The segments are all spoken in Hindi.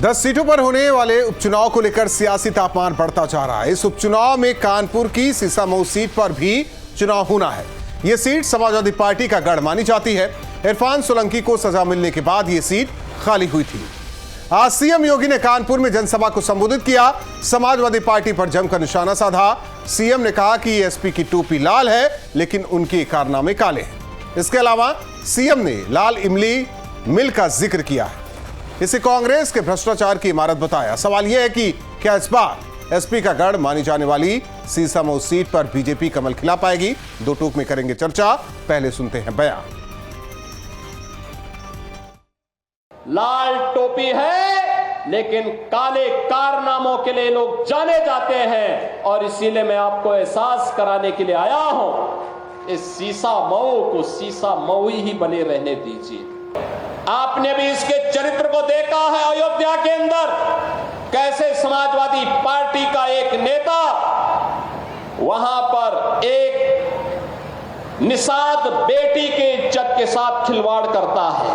10 सीटों पर होने वाले उपचुनाव को लेकर सियासी तापमान बढ़ता जा रहा है। इस उपचुनाव में कानपुर की सीसामऊ सीट पर भी चुनाव होना है। यह सीट समाजवादी पार्टी का गढ़ मानी जाती है। इरफान सोलंकी को सजा मिलने के बाद यह सीट खाली हुई थी। आज सीएम योगी ने कानपुर में जनसभा को संबोधित किया। समाजवादी पार्टी पर जमकर निशाना साधा। सीएम ने कहा कि एसपी की टोपी लाल है लेकिन उनके कारनामे काले हैं। इसके अलावा सीएम ने लाल इमली मिल का जिक्र किया है। इसे कांग्रेस के भ्रष्टाचार की इमारत बताया। सवाल यह है कि क्या इस बार एसपी का गढ़ मानी जाने वाली सीसामऊ सीट पर बीजेपी कमल खिला पाएगी? दो टूक में करेंगे चर्चा। पहले सुनते हैं बयान। लाल टोपी है लेकिन काले कारनामों के लिए लोग जाने जाते हैं और इसीलिए मैं आपको एहसास कराने के लिए आया हूं। इस सीसामऊ को सीसामऊ ही बने रहने दीजिए। आपने भी इसके चरित्र को देखा है। अयोध्या के अंदर कैसे समाजवादी पार्टी का एक नेता वहां पर एक निषाद बेटी के इज्जत के साथ खिलवाड़ करता है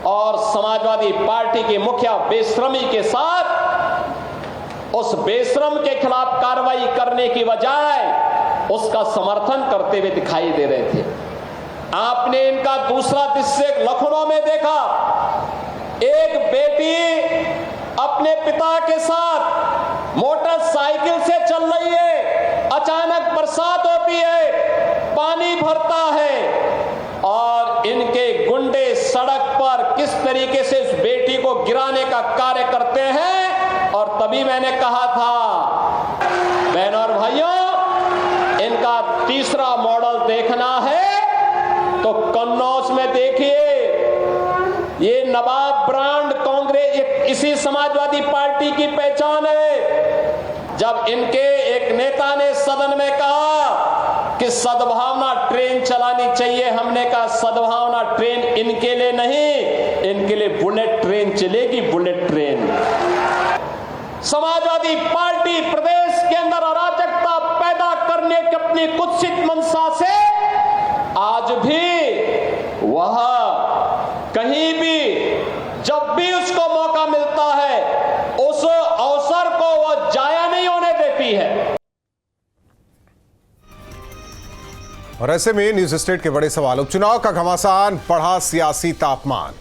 और समाजवादी पार्टी के मुखिया बेशर्मी के साथ उस बेशरम के खिलाफ कार्रवाई करने की बजाय उसका समर्थन करते हुए दिखाई दे रहे थे। आपने इनका दूसरा दृश्य लखनऊ में देखा। एक बेटी अपने पिता के साथ मोटरसाइकिल से चल रही है, अचानक बरसात होती है, पानी भरता है और इनके गुंडे सड़क पर किस तरीके से उस बेटी को गिराने का कार्य करते हैं। और तभी मैंने कहा था बहनों और भाइयों, इनका तीसरा मॉडल देखना है तो कन्नौज में देखिए। ये नवाब ब्रांड कांग्रेस इसी समाजवादी पार्टी की पहचान है। जब इनके एक नेता ने सदन में कहा कि सद्भावना ट्रेन चलानी चाहिए, हमने कहा सद्भावना ट्रेन इनके लिए नहीं, इनके लिए बुलेट ट्रेन चलेगी, बुलेट ट्रेन। समाजवादी पार्टी प्रदेश के अंदर अराजकता पैदा करने की अपनी कुत्सित मंशा से आज भी वह कहीं भी जब भी उसको मौका मिलता है उस अवसर को वह जाया नहीं होने देती है। और ऐसे में न्यूज स्टेट के बड़े सवाल। उपचुनाव का घमासान, बढ़ा सियासी तापमान।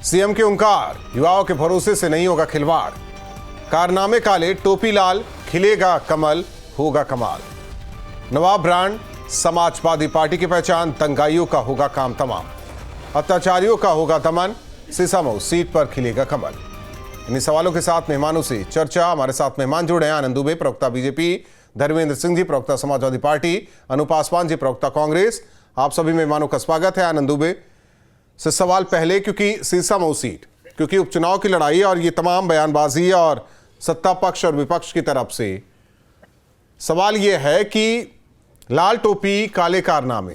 सीएम के हुंकार, युवाओं के भरोसे से नहीं होगा खिलवाड़। कारनामे काले, टोपी लाल, खिलेगा कमल, होगा कमाल। नवाब ब्रांड समाजवादी पार्टी की पहचान, दंगाइयों का होगा काम तमाम, अत्याचारियों का होगा दमन, सीसामऊ सीट पर खिलेगा कमल। इन्हीं सवालों के साथ मेहमानों से चर्चा। हमारे साथ मेहमान जुड़े हैं आनंद दुबे, प्रवक्ता बीजेपी, धर्मेंद्र सिंह जी, प्रवक्ता समाजवादी पार्टी, अनूप पासवान जी, प्रवक्ता कांग्रेस। आप सभी मेहमानों का स्वागत है। आनंद दुबे से सवाल पहले, क्योंकि सीसामऊ सीट, क्योंकि उपचुनाव की लड़ाई और ये तमाम बयानबाजी और सत्ता पक्ष और विपक्ष की तरफ से सवाल यह है कि लाल टोपी काले कारनामे,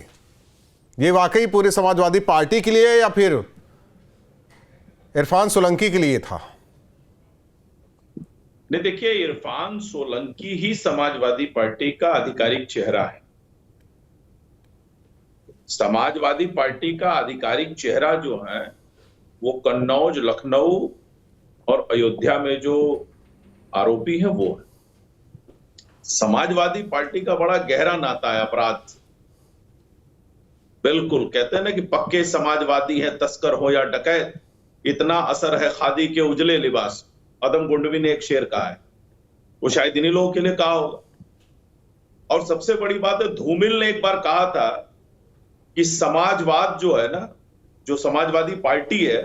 ये वाकई पूरे समाजवादी पार्टी के लिए या फिर इरफान सोलंकी के लिए था? नहीं, देखिए, इरफान सोलंकी ही समाजवादी पार्टी का आधिकारिक चेहरा है। समाजवादी पार्टी का आधिकारिक चेहरा जो है वो कन्नौज, लखनऊ और अयोध्या में जो आरोपी है वो है। समाजवादी पार्टी का बड़ा गहरा नाता है अपराध से। बिल्कुल कहते हैं ना कि पक्के समाजवादी है, तस्कर हो या डकैत, इतना असर है खादी के उजले लिबास। अदम गुंडवी ने एक शेर कहा है, वो शायद इन्हीं लोगों के लिए कहा होगा। और सबसे बड़ी बात है, धूमिल ने एक बार कहा था कि समाजवाद जो है ना, जो समाजवादी पार्टी है,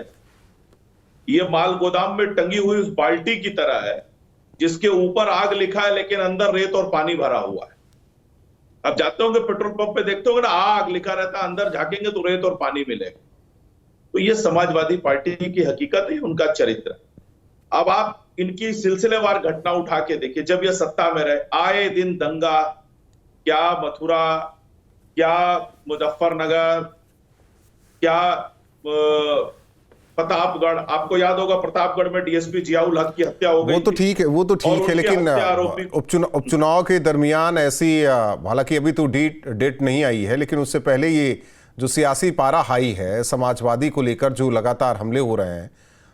ये माल गोदाम में टंगी हुई उस बाल्टी की तरह है जिसके ऊपर आग लिखा है लेकिन अंदर रेत और पानी भरा हुआ है। अब जाते होंगे पेट्रोल पंप पे, देखते होंगे ना, आग लिखा रहता है, अंदर झांकेंगे तो रेत और पानी मिलेगा। तो ये समाजवादी पार्टी की हकीकत है, उनका चरित्र। अब आप इनकी सिलसिलेवार घटना उठा के देखिए। जब ये सत्ता में रहे, आए दिन दंगा, क्या मथुरा, क्या मुजफ्फरनगर, क्या प्रतापगढ़। आपको याद होगा प्रतापगढ़ में डीएसपी जियाउल हक की हत्या हो गई। वो तो ठीक है, लेकिन उपचुनाव के दरमियान ऐसी, हालांकि अभी तो डेट नहीं आई है, लेकिन उससे पहले ये जो सियासी पारा हाई है समाजवादी को लेकर, जो लगातार हमले हो रहे हैं,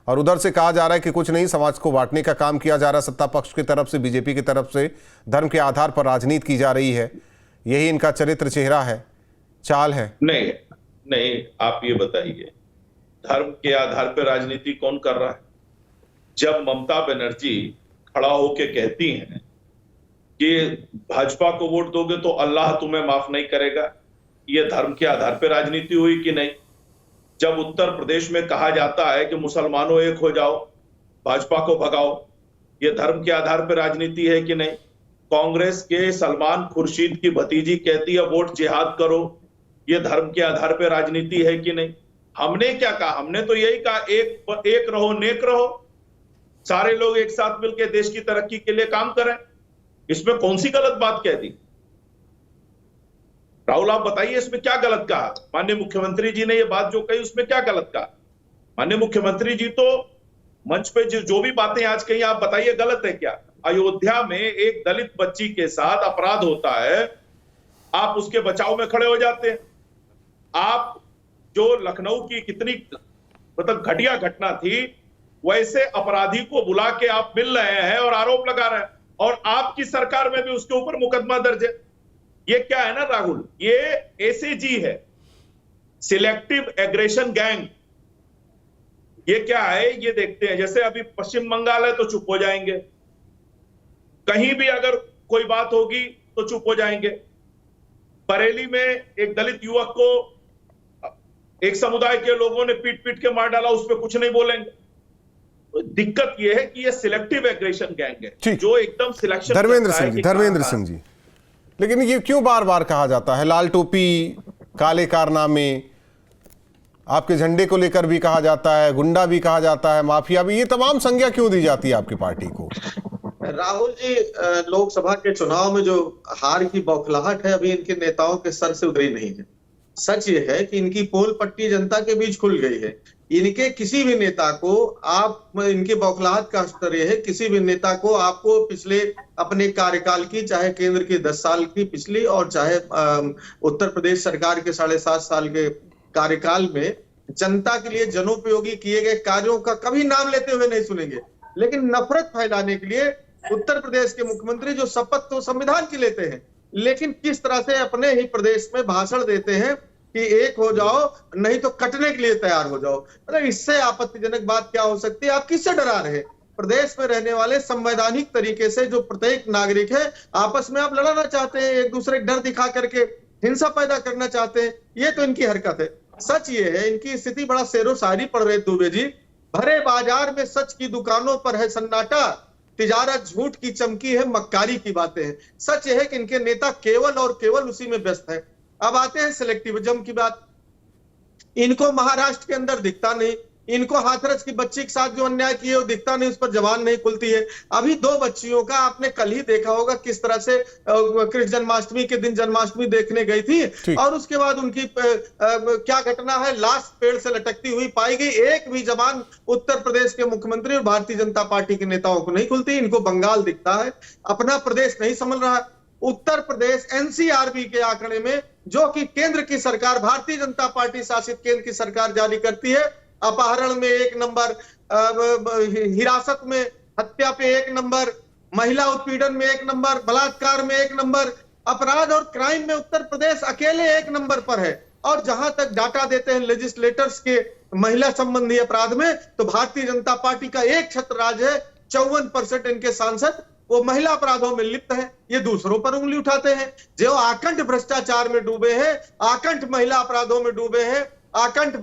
और उधर से कहा जा रहा है कि कुछ नहीं, समाज को बांटने का काम किया जा रहा है सत्ता पक्ष की तरफ से, बीजेपी की तरफ से धर्म के आधार पर राजनीति की जा रही है। यही इनका चरित्र, चेहरा है, चाल है। नहीं नहीं, आप ये बताइए, धर्म के आधार पर राजनीति कौन कर रहा है? जब ममता बनर्जी खड़ा होके कहती हैं कि भाजपा को वोट दोगे तो अल्लाह तुम्हें माफ नहीं करेगा, ये धर्म के आधार पर राजनीति हुई कि नहीं? जब उत्तर प्रदेश में कहा जाता है कि मुसलमानों एक हो जाओ, भाजपा को भगाओ, ये धर्म के आधार पर राजनीति है कि नहीं? कांग्रेस के सलमान खुर्शीद की भतीजी कहती है वोट जिहाद करो, ये धर्म के आधार पर राजनीति है कि नहीं? हमने क्या कहा? हमने तो यही कहा एक रहो नेक रहो, सारे लोग एक साथ मिलकर देश की तरक्की के लिए काम करें। इसमें कौन सी गलत बात कह दी? राहुल आप बताइए इसमें क्या गलत कहा? माननीय मुख्यमंत्री जी ने ये बात जो कही उसमें क्या गलत कहा? माननीय मुख्यमंत्री जी तो मंच पे जो भी बातें आज कही, आप बताइए गलत है क्या? अयोध्या में एक दलित बच्ची के साथ अपराध होता है, आप उसके बचाव में खड़े हो जाते हैं। आप जो लखनऊ की कितनी मतलब घटिया घटना थी, वैसे अपराधी को बुला के आप मिल रहे हैं और आरोप लगा रहे हैं, और आपकी सरकार में भी उसके ऊपर मुकदमा दर्ज है। ये क्या है ना राहुल, ये एसीजी है, सिलेक्टिव एग्रेशन गैंग। ये क्या है ये देखते हैं। जैसे अभी पश्चिम बंगाल है तो चुप हो जाएंगे, कहीं भी अगर कोई बात होगी तो चुप हो जाएंगे। बरेली में एक दलित युवक को एक समुदाय के लोगों ने पीट पीट के मार डाला, उस पर कुछ नहीं बोलेंगे। तो दिक्कत यह है कि ये सिलेक्टिव एग्रेशन गैंग है जो एकदम सिलेक्शन। धर्मेंद्र सिंह जी, लेकिन ये क्यों बार बार कहा जाता है? लाल टोपी, काले कारनामे, आपके झंडे को लेकर भी कहा जाता है, गुंडा भी कहा जाता है, माफिया भी, ये तमाम संज्ञा क्यों दी जाती है आपकी पार्टी को? राहुल जी, लोकसभा के चुनाव में जो हार की बौखलाहट है अभी इनके नेताओं के सर से उतरी नहीं है। सच ये है कि इनकी पोल पट्टी जनता के बीच खुल गई है। इनके किसी भी नेता को आप, इनकी बौखलाहट का स्तर यह है, किसी भी नेता को आपको पिछले अपने कार्यकाल की, चाहे केंद्र की 10 साल की पिछली और चाहे उत्तर प्रदेश सरकार के 7.5 साल के कार्यकाल में जनता के लिए जनोपयोगी किए गए कार्यों का कभी नाम लेते हुए नहीं सुनेंगे। लेकिन नफरत फैलाने के लिए उत्तर प्रदेश के मुख्यमंत्री जो शपथ तो संविधान की लेते हैं, लेकिन किस तरह से अपने ही प्रदेश में भाषण देते हैं कि एक हो जाओ नहीं तो कटने के लिए तैयार हो जाओ। मतलब इससे आपत्तिजनक बात क्या हो सकती है? आप किससे डरा रहे? प्रदेश में रहने वाले संवैधानिक तरीके से जो प्रत्येक नागरिक है, आपस में आप लड़ाना चाहते हैं, एक दूसरे को डर दिखा करके हिंसा पैदा करना चाहते हैं। ये तो इनकी हरकत है। सच ये है, इनकी स्थिति बड़ा शेरो शायरी पढ़ रहे दुबे जी। भरे बाजार में सच की दुकानों पर है सन्नाटा, तिजारत झूठ की चमकी है, मक्कारी की बातें हैं। सच यह है कि इनके नेता केवल और केवल उसी में व्यस्त है। अब आते हैं सिलेक्टिविज्म की बात। इनको महाराष्ट्र के अंदर दिखता नहीं, इनको हाथरस की बच्ची के साथ जो अन्याय किए वो दिखता नहीं, उस पर जबान नहीं खुलती है। अभी 2 बच्चियों का आपने कल ही देखा होगा किस तरह से कृष्ण जन्माष्टमी के दिन जन्माष्टमी देखने गई थी, और उसके बाद उनकी क्या घटना है, लाश पेड़ से लटकती हुई पाई गई। एक भी जबान उत्तर प्रदेश के मुख्यमंत्री और भारतीय जनता पार्टी के नेताओं को नहीं खुलती। इनको बंगाल दिखता है, अपना प्रदेश नहीं संभल रहा। उत्तर प्रदेश एनसीआरबी के आंकड़े में, जो कि केंद्र की सरकार, भारतीय जनता पार्टी शासित केंद्र की सरकार जारी करती है, अपहरण में 1 नंबर, हिरासत में हत्या पे 1 नंबर, महिला उत्पीड़न में 1 नंबर, बलात्कार में 1 नंबर, अपराध और क्राइम में उत्तर प्रदेश अकेले 1 नंबर पर है। और जहां तक डाटा देते हैं लेजिस्लेटर्स के महिला संबंधी अपराध में, तो भारतीय जनता पार्टी का एक छत्र राज है, 54% इनके सांसद वो महिला अपराधों में लिप्त है। ये दूसरों पर उंगली उठाते हैं। जो आकंठ भ्रष्टाचार में डूबे हैं, आकंठ महिला अपराधों में डूबे हैं, आकंठ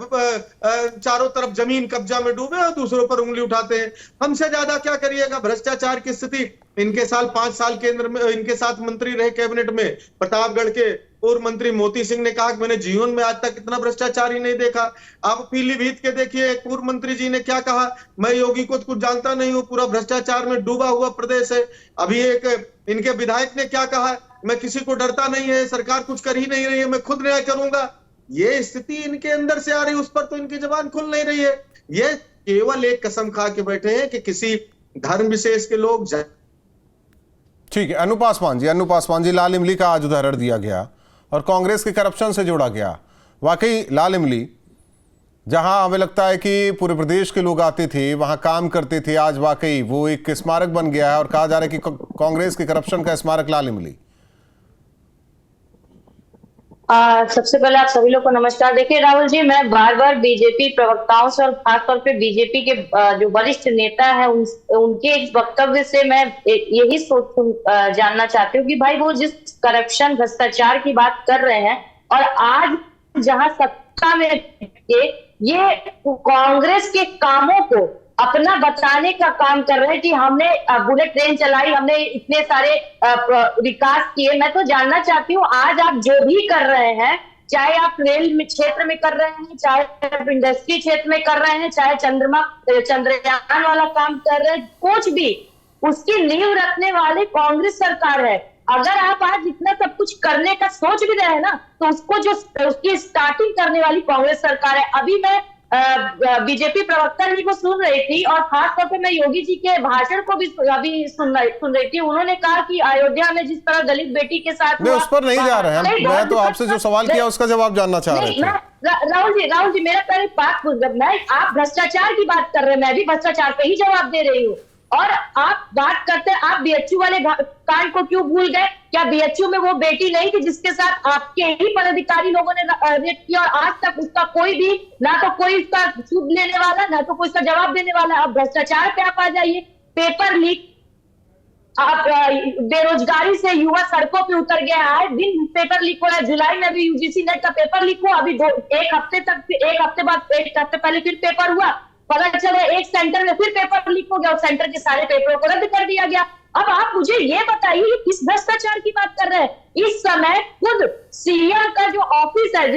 चारों तरफ जमीन कब्जा में डूबे और दूसरों पर उंगली उठाते हैं। हमसे ज्यादा क्या करिएगा? भ्रष्टाचार की स्थिति इनके 5 साल केंद्र में इनके साथ मंत्री रहे कैबिनेट में। प्रतापगढ़ के पूर्व मंत्री मोती सिंह ने कहा कि मैंने जीवन में आज तक इतना भ्रष्टाचार ही नहीं देखा। आप पीलीभीत के देखिए, पूर्व मंत्री जी ने क्या कहा, मैं योगी को कुछ जानता नहीं हूं, पूरा भ्रष्टाचार में डूबा हुआ प्रदेश है। अभी एक इनके विधायक ने क्या कहा, मैं किसी को डरता नहीं है, सरकार कुछ कर ही नहीं रही है, मैं खुद न्याय करूंगा। ये स्थिति इनके अंदर से आ रही, उस पर तो इनकी जबान खुल नहीं रही है। ये केवल एक कसम खा के बैठे हैं कि किसी धर्म विशेष के लोग। ठीक है, अनूप पासवान जी, लाल इमली का आज उदाहरण दिया गया और कांग्रेस के करप्शन से जोड़ा गया। वाकई लाल इमली जहां हमें लगता है कि पूरे प्रदेश के लोग आते थे, वहां काम करते थे, आज वाकई वो एक स्मारक बन गया है और कहा जा रहा है कि कांग्रेस के करप्शन का स्मारक लाल इमली। सबसे पहले आप सभी लोग को नमस्कार। देखिए राहुल जी, मैं बार बार बीजेपी प्रवक्ताओं से और खासतौर पे बीजेपी के जो वरिष्ठ नेता है उनके एक वक्तव्य से मैं यही जानना चाहती हूँ कि भाई वो जिस करप्शन भ्रष्टाचार की बात कर रहे हैं और आज जहां सत्ता में ये कांग्रेस के कामों को अपना बताने का काम कर रहे हैं कि हमने बुलेट ट्रेन चलाई, हमने इतने सारे विकास किए। मैं तो जानना चाहती हूँ आज आप जो भी कर रहे हैं, चाहे आप रेल में क्षेत्र में कर रहे हैं, चाहे आप इंडस्ट्री क्षेत्र में कर रहे हैं, चाहे चंद्रयान वाला काम कर रहे हैं, कुछ भी उसकी नींव रखने वाले कांग्रेस सरकार है। अगर आप आज इतना सब कुछ करने का सोच भी रहे हैं ना, तो उसकी स्टार्टिंग करने वाली कांग्रेस सरकार है। अभी मैं बीजेपी प्रवक्ता जी को सुन रही थी और खासतौर पे मैं योगी जी के भाषण को भी अभी सुन रही थी। उन्होंने कहा कि अयोध्या में जिस तरह दलित बेटी के साथ नहीं, उस पर नहीं जा रहे हैं। मैं तो आपसे जो सवाल किया उसका जवाब जानना चाह रहे थे। राहुल जी मेरा पहले बात आप भ्रष्टाचार की बात कर रहे हैं, मैं भी भ्रष्टाचार पे ही जवाब दे रही हूँ। और आप बात करते हैं, आप बीएचयू वाले कांड को क्यों भूल गए? क्या बीएचयू में वो बेटी नहीं थी जिसके साथ आपके ही पदाधिकारी लोगों ने रेप किया और आज तक उसका कोई भी, ना तो कोई उसका सूद लेने वाला, ना तो कोई उसका जवाब देने वाला। अब भ्रष्टाचार पे आप आ जाइए, पेपर लीक, आप बेरोजगारी से युवा सड़कों पे उतर गया है, दिन पेपर लीक हो रहा है। जुलाई में भी यूजीसी नेट का पेपर लीक हुआ, अभी एक हफ्ते पहले फिर पेपर हुआ, पता चला एक सेंटर में फिर पेपर लीक हो गया और सेंटर के सारे पेपरों को रद्द कर दिया गया। अब आप मुझे ये बताइए कि किस भ्रष्टाचार की बात कर रहे हैं? इस समय खुद सीएम का जो ऑफिस है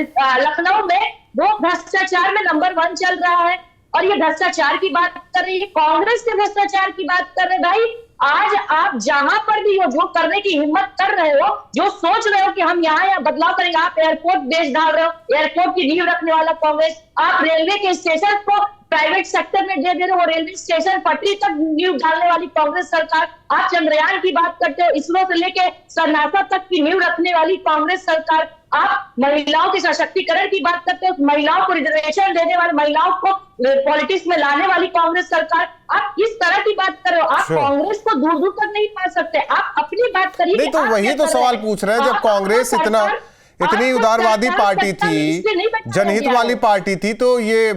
लखनऊ में, वो भ्रष्टाचार में नंबर 1 चल रहा है। और ये भ्रष्टाचार की बात कर रही है, कांग्रेस के भ्रष्टाचार की बात कर रहे हैं। भाई आज आप जहां पर भी हो, जो करने की हिम्मत कर रहे हो, जो सोच रहे हो कि हम यहाँ बदलाव करेंगे, आप एयरपोर्ट बेच डाल रहे हो, एयरपोर्ट की नींव रखने वाला कांग्रेस, आप रेलवे के स्टेशन को प्राइवेट सेक्टर में दे रहे हो, रेलवे स्टेशन पटरी तक नींव डालने वाली कांग्रेस सरकार, आप चंद्रयान की बात करते हो, इसरो से लेके नासा तक की नींव रखने वाली कांग्रेस सरकार, आप महिलाओं के सशक्तिकरण की बात करते हो, महिलाओं को रिजर्वेशन देने वाले, महिलाओं को पॉलिटिक्स में लाने वाली कांग्रेस सरकार, आप किस तरह की बात कर रहे हो? आप कांग्रेस को दूर दूर तक नहीं पा सकते, आप अपनी बात करिए। नहीं तो वही तो सवाल पूछ रहे हैं, जब कांग्रेस इतनी उदारवादी पार्टी थी, जनहित वाली पार्टी थी, तो ये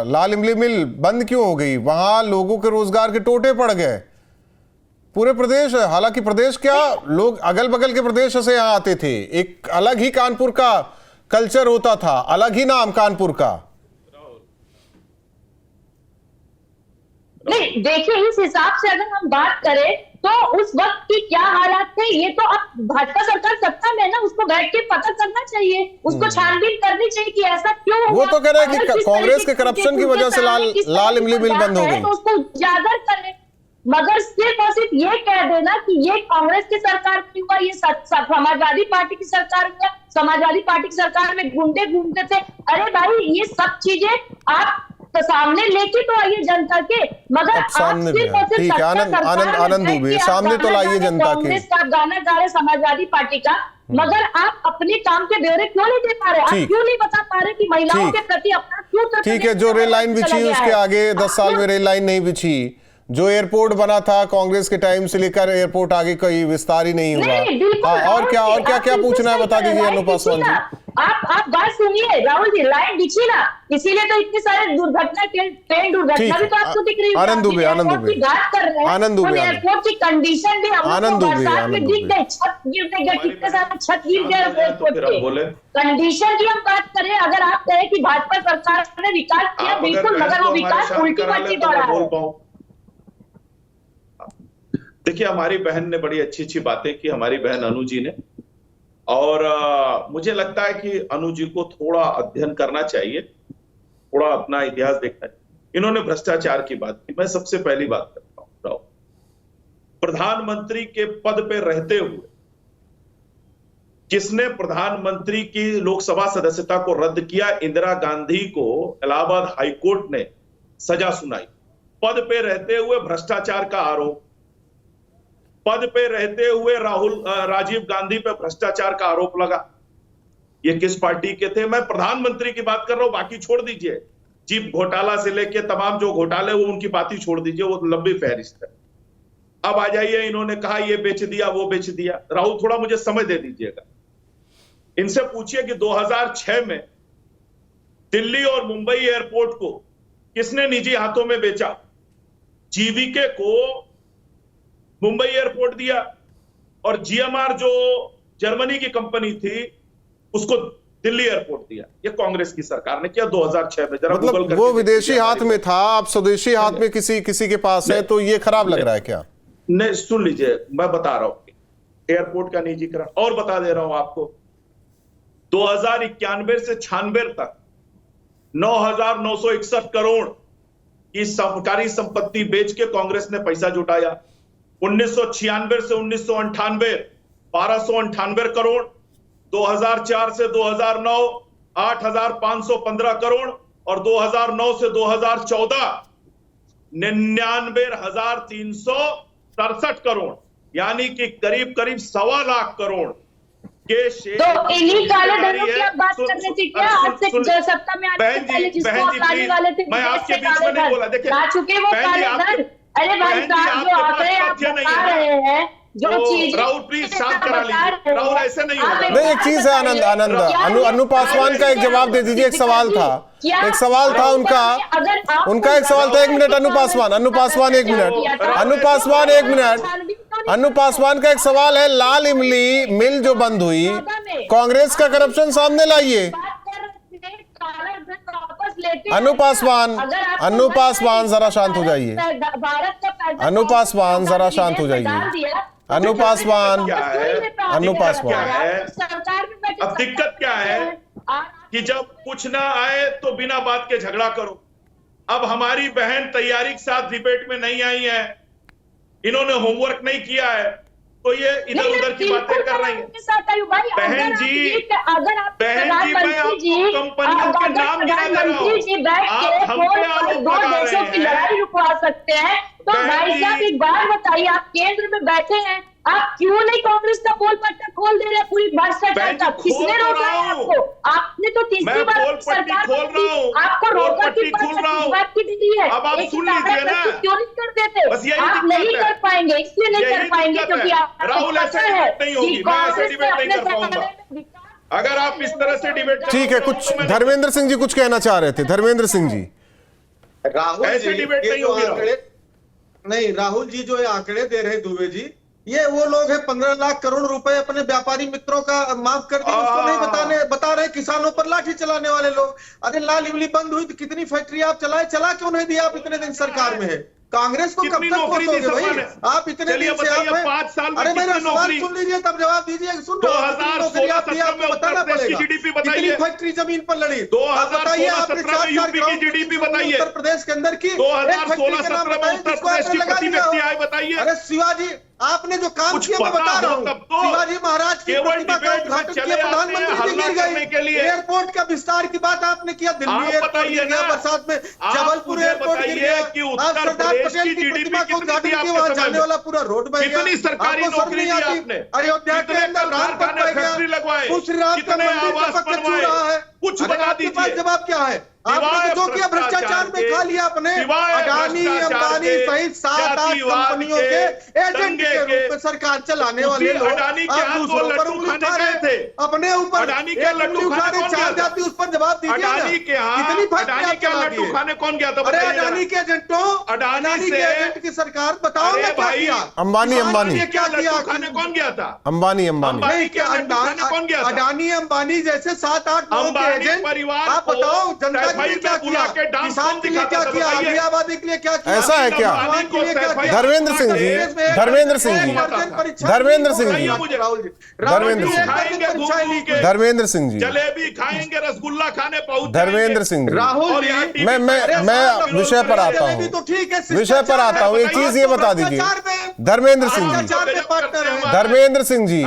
लाल इमली मिल बंद क्यों हो गई? वहां लोगों के रोजगार के टोटे पड़ गए। पूरे प्रदेश, हालांकि प्रदेश क्या, लोग अगल बगल के प्रदेश से यहाँ आते थे, एक अलग ही कानपुर का कल्चर होता था, अलग ही नाम कानपुर का। नहीं देखिए, इस हिसाब से अगर हम बात करें तो उस वक्त की क्या हालात थे, ये तो अब भाजपा सरकार सत्ता में है ना, उसको बैठ के पता करना चाहिए, उसको छानबीन करनी चाहिए कि ऐसा क्यों हुआ। वो तो कह रहे हैं कि कांग्रेस के करप्शन की वजह से लाल इमली मिल बंद हो गई, तो उसको उजागर करें। मगर सिर्फ और सिर्फ ये कह देना कि ये कांग्रेस की सरकार में हुआ, ये समाजवादी पार्टी की सरकार हुआ, समाजवादी पार्टी की सरकार में गुंडे घूमते थे, अरे भाई ये सब चीजें आप तो सामने लेके तो आइए जनता के, मगर आप सिर्फ और सिर्फ आनंद दुबे सामने तो लाइए जनता के। कांग्रेस का गाना गा रहे समाजवादी पार्टी का, मगर आप अपने काम के ब्यौरे क्यों नहीं दे पा रहे? आप क्यों नहीं बता पा रहे कि महिलाओं के प्रति अपना क्यों? ठीक है, जो रेल लाइन बिछी उसके आगे 10 साल में रेल लाइन नहीं बिछी, जो एयरपोर्ट बना था कांग्रेस के टाइम से लेकर एयरपोर्ट आगे कोई विस्तार ही नहीं हुआ। और क्या पूछना है बता दीजिए अनुपा पासवान जी। आप बात सुनिए राहुल जी, लाइन बिछी ना, इसीलिए तो इतनी सारे दुर्घटना, ट्रेन दुर्घटना भी तो आपको दिख रही है। आनंद दुबे एयरपोर्ट की कंडीशन भी बरसात में दिख गई, छत गिर गई, कितने सारे छत गिर गए एयरपोर्ट के। कंडीशन की हम बात करें, अगर आप कहें कि भाजपा सरकार ने विकास किया, बिल्कुल, मगर वो विकास उल्टी पट्टी दौड़ा है। देखिए, हमारी बहन ने बड़ी अच्छी अच्छी बातें की, हमारी बहन अनु जी ने, और मुझे लगता है कि अनु जी को थोड़ा अध्ययन करना चाहिए, थोड़ा अपना इतिहास देखना चाहिए। इन्होंने भ्रष्टाचार की बात की, मैं सबसे पहली बात करता हूं, प्रधानमंत्री के पद पे रहते हुए किसने प्रधानमंत्री की लोकसभा सदस्यता को रद्द किया? इंदिरा गांधी को इलाहाबाद हाईकोर्ट ने सजा सुनाई। पद पे रहते हुए भ्रष्टाचार का आरोप, पद पे रहते हुए राजीव गांधी पे भ्रष्टाचार का आरोप लगा। ये किस पार्टी के थे? मैं प्रधानमंत्री की बात कर रहा हूं, बाकी छोड़ दीजिए। जीप घोटाला से लेके तमाम जो घोटाले, वो उनकी बात ही छोड़ दीजिए, वो लंबी फहरिस्त है। अब आ जाइए, इन्होंने कहा ये बेच दिया, वो बेच दिया। राहुल, थोड़ा मुझे समय दे दीजिएगा। इनसे पूछिए कि 2006 में दिल्ली और मुंबई एयरपोर्ट को किसने निजी हाथों में बेचा? जीवीके को मुंबई एयरपोर्ट दिया और जीएमआर जो जर्मनी की कंपनी थी उसको दिल्ली एयरपोर्ट दिया। ये कांग्रेस की सरकार ने किया 2006 में। जरा गूगल मतलब करके वो विदेशी हाथ में था, अब स्वदेशी हाथ में किसी के पास है, तो ये खराब लग रहा है क्या? नहीं, सुन लीजिए, मैं बता रहा हूं एयरपोर्ट का निजीकरण, और बता दे रहा हूं आपको। 2091 से 96 तक 9,961 करोड़ की सरकारी संपत्ति बेच के कांग्रेस ने पैसा जुटाया। 1996 से 1998 1298 करोड़, 2004 से 2009 8,515 करोड़ और 2009 से 2014 99,367 करोड़, यानी कि करीब 1.25 लाख करोड़ के शेयर। तो इन्हीं काले धनों की आप बात करने थी क्या? आज से सत्ता में आने से पहले जिसको आप लाने वाले थे, मैं आपके बीच में नहीं बोला। देखिए, ला चुके वो काले धन। अरे भाई साहब, जो आंकड़े आप बता रहे हैं, जो चीज, राहुल प्लीज शांत करा लीजिए। राहुल, ऐसे नहीं होगा। नहीं, एक चीज है आनंद, अनु पासवान का एक जवाब दे दीजिए। एक सवाल था उनका, एक सवाल था, एक मिनट, अनु पासवान 1 मिनट, का एक सवाल है। लाल इमली मिल जो बंद हुई, कांग्रेस का करप्शन सामने लाइए। अनु पासवान जरा शांत हो जाइए। अनु पासवान जरा शांत हो जाइए। अनु पासवान अब दिक्कत क्या है कि जब कुछ ना आए तो बिना बात के झगड़ा करो। अब हमारी बहन तैयारी के साथ डिबेट में नहीं आई है, इन्होंने होमवर्क नहीं किया है, तो ये इधर उधर की बातें कर रही हैं। बहन जी, मैं आपको कंपनियों के नाम गिना दे रहा हूं, आप हम पे आरोप लगा रहे हैं। लड़ाई रुकवा सकते हैं, तो भाई साहब एक बार बताइए, आप केंद्र में बैठे हैं, आप क्यों नहीं कांग्रेस का पोल पट्टा खोल दे रहे हैं पूरी भ्रष्टाचार का? किसने रोका है आपको? आपने तो तीसरी बार सरकार खोल रहा हूं, आपको रोका की बात की दी है। अब आप सुन लीजिए ना, क्यों नहीं कर देते? आप नहीं कर पाएंगे, इसलिए नहीं कर पाएंगे क्योंकि राहुल ऐसे डिबेट नहीं होगी, मैं ऐसे डिबेट नहीं कर पाऊंगा अगर आप इस तरह से डिबेट। ठीक है, कुछ धर्मेंद्र सिंह जी कुछ कहना चाह रहे थे। धर्मेंद्र सिंह जी, राहुल ऐसे डिबेट नहीं होगी। नहीं, राहुल जी जो आंकड़े दे रहे दुबे जी, ये वो लोग हैं 15 लाख करोड़ रुपए अपने व्यापारी मित्रों का माफ कर दिए, उसको नहीं बता रहे किसानों पर लाठी चलाने वाले लोग। अरे लाल इमली बंद हुई तो कितनी फैक्ट्री आप चला क्यों नहीं दिया? आप इतने दिन सरकार में है, कांग्रेस को कब तक कोसोगे भाई? आप इतने दिन से आप हैं। 5 साल में अरे मेरा सवाल सुन लीजिए, तब जवाब दीजिए। सुन 2016 में बताना पड़ेगा कितनी फैक्ट्री जमीन पर लड़ी। बताइए, आपने 4 की जीडीपी बताइए उत्तर प्रदेश के अंदर की 2016-17 में उत्तर प्रदेश की प्रति व्यक्ति आय बताइए। अरे शिवाजी, आपने जो काम किया मैं बता रहा हूँ, शिवाजी महाराज की प्रतिमा का उद्घाटन किया, प्रधानमंत्री जी गिर गई, एयरपोर्ट का विस्तार की बात आपने किया, दिल्ली एयरपोर्ट गिर गया, बरसात में जबलपुर एयरपोर्ट गिर गया, आप सरदार पटेल की प्रतिमा का उद्घाटन किया, वहां जाने वाला पूरा रोड बन गया। कितनी सरकारी नौकरी दी आपने? अयोध्या के अंदर राम पथ बन गया, श्री राम का मंदिर टपक के छू रहा है। कुछ बता दीजिए, जवाब क्या है? आपने जो किया भ्रष्टाचार में खा लिया अपने। अडानी अंबानी सहित 7-8 कंपनियों के एजेंट के रूप में सरकार चलाने वाले लोग आप दूसरों पर उंगली उठा रहे थे, अपने ऊपर अडानी के लड्डू खाने चार जाती, उस पर जवाब दीजिए। अडानी के कितनी अडानी के लड्डू खाने कौन गया था? अरे अडानी के एजेंटों, अडानी के एजेंट की सरकार, बताओ ना क्या किया? अंबानी क्या किया? खाने कौन गया था? अंबानी अडानी अंबानी जैसे 7-8 लोगों के एजेंट, आप बताओ जनता के लिए क्या किया, किसान के लिए क्या किया, आबादी के लिए क्या किया? ऐसा है क्या? धर्मेंद्र सिंह जी, धर्मेंद्र सिंह जी, जलेबी खाएंगे, रसगुल्ला खाने पहुंच धर्मेंद्र सिंह जी, राहुल, मैं विषय पर आता हूँ, एक चीज ये बता दीजिए धर्मेंद्र सिंह जी,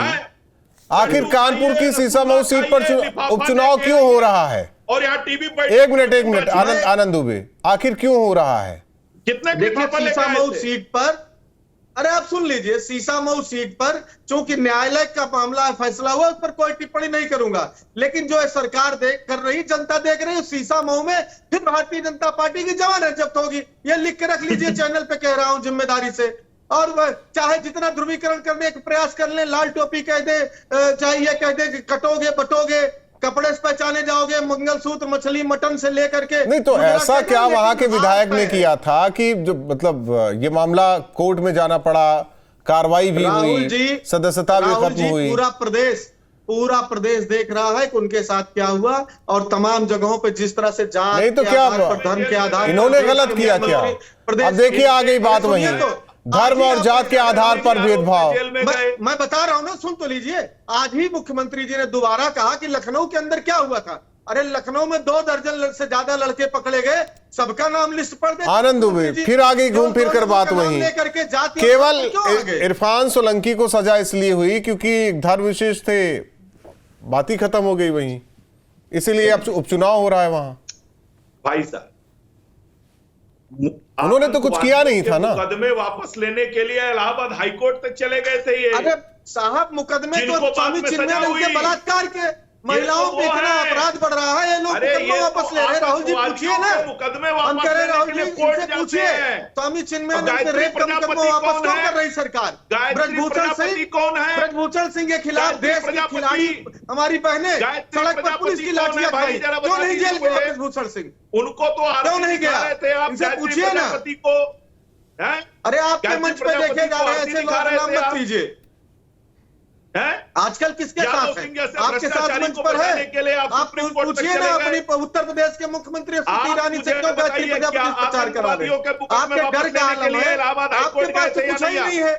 आखिर कानपुर की सीसामऊ सीट पर उपचुनाव क्यों हो रहा है? और यहाँ टीवी पर एक मिनट आनंद दुबे, आखिर क्यों हो रहा है? कितने देखिए, सीसामऊ सीट पर अरे आप सुन लीजिए, सीसामऊ सीट पर चूंकि न्यायालय का मामला फैसला हुआ, उस पर कोई टिप्पणी नहीं करूंगा, लेकिन जो है सरकार कर रही, जनता देख रही है, सीसामऊ में फिर भारतीय जनता पार्टी की जमानत जब्त होगी। ये लिख के रख लीजिए, चैनल पे कह रहा हूं जिम्मेदारी से। और वह चाहे जितना ध्रुवीकरण करने का प्रयास कर ले, लाल टोपी कह दे, चाहे ये कह दे कि कटोगे बटोगे, कपड़े से पहचाने जाओगे, मंगलसूत्र मछली मटन से लेकर के। नहीं तो ऐसा क्या वहां के विधायक ने किया था कि जो मतलब ये मामला कोर्ट में जाना पड़ा, कार्रवाई भी हुई, सदस्यता भी खत्म हुई। पूरा प्रदेश देख रहा है कि उनके साथ क्या हुआ, और तमाम जगहों पे जिस तरह से जात नहीं तो क्या धर्म के आधार इन्होंने गलत किया क्या? अब देखिए आ गई बात वही, धर्म और जात के आधार पर भेदभाव। मैं बता रहा हूं ना, सुन तो लीजिए। आज ही मुख्यमंत्री जी ने दोबारा कहा कि लखनऊ के अंदर क्या हुआ था। अरे लखनऊ में 2 दर्जन से ज्यादा लड़के पकड़े गए, सबका नाम लिस्ट पढ़ दे। आनंद दुबे फिर आ गई घूम फिर कर बात वही। केवल इरफान सोलंकी को सजा इसलिए हुई क्योंकि धर्म विशेष थे, बात ही खत्म हो गई वहीं, इसीलिए अब उपचुनाव हो रहा है वहां। भाई साहब, उन्होंने तो कुछ किया नहीं था ना। मुकदमे वापस लेने के लिए इलाहाबाद हाईकोर्ट तक चले गए थे ये। अरे साहब, मुकदमे तो स्वामी चिन्मयानंद उनके बलात्कार के, महिलाओं पे इतना अपराध बढ़ रहा है, ये लोग मुकदमे वापस ले रहे। राहुल जी पूछिए ना, मुकदमे हम कह रहे राहुल जी इनसे पूछिए, स्वामी चिन्मयानंद के रेप का मुकदमा वापस क्यों कर रही सरकार? ब्रजभूषण सिंह के खिलाफ देश के खिलाड़ी हमारी बहनें सड़क पर पुलिस की लाठियां खाई, क्यों नहीं जेल गया ब्रजभूषण सिंह? उनको तो क्यों नहीं गया? इनसे पूछिए ना। अरे आपके मंच पे देखे जा रहे ऐसे लोग, नाम मत लीजिए। आजकल किसके साथ है? आपके साथ मंच पर है? आप पूछिए ना अपनी उत्तर प्रदेश के मुख्यमंत्री स्मृति ईरानी से, क्यों गायत्री प्रजापति प्रचार करा रहे? आपके डर का आलम है, आपके पास तो कुछ ही नहीं है,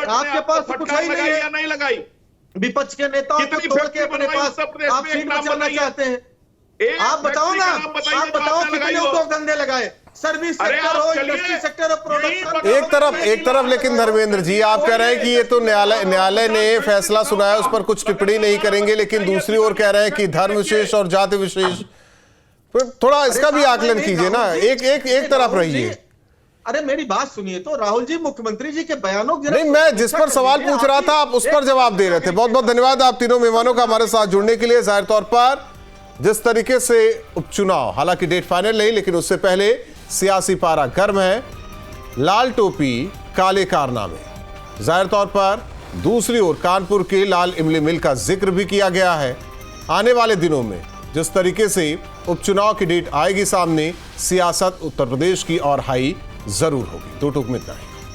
आपके पास कुछ ही नहीं है। नहीं लगाई, विपक्ष के नेताओं को छोड़ के अपने पास आप सीट बचाना चाहते हैं। आप बताओ ना, आप बताओ कितने उद्योग धंधे लगाए, सर्विस सेक्टर हो, इंडस्ट्री सेक्टर हो, प्रोडक्शन। एक तरफ लेकिन धर्मेंद्र जी आप कह रहे हैं कि ये तो न्यायालय ने फैसला सुनाया, उस पर कुछ टिप्पणी नहीं करेंगे, लेकिन दूसरी ओर कह रहे हैं कि धर्म विशेष और जाति विशेष, थोड़ा इसका भी आकलन कीजिए ना, एक तरफ रहिए। अरे मेरी बात सुनिए तो, राहुल जी मुख्यमंत्री जी के बयानों नहीं, मैं जिस पर सवाल पूछ रहा था आप उस पर जवाब दे रहे थे। बहुत बहुत धन्यवाद आप तीनों मेहमानों का हमारे साथ जुड़ने के लिए। जाहिर तौर पर जिस तरीके से उपचुनाव, हालांकि डेट फाइनल नहीं, लेकिन उससे पहले सियासी पारा गर्म है, लाल टोपी काले कारनामे, जाहिर तौर पर दूसरी ओर कानपुर के लाल इमली मिल का जिक्र भी किया गया है। आने वाले दिनों में जिस तरीके से उपचुनाव की डेट आएगी सामने, सियासत उत्तर प्रदेश की और हाई जरूर होगी। 2 टूक में इतना ही।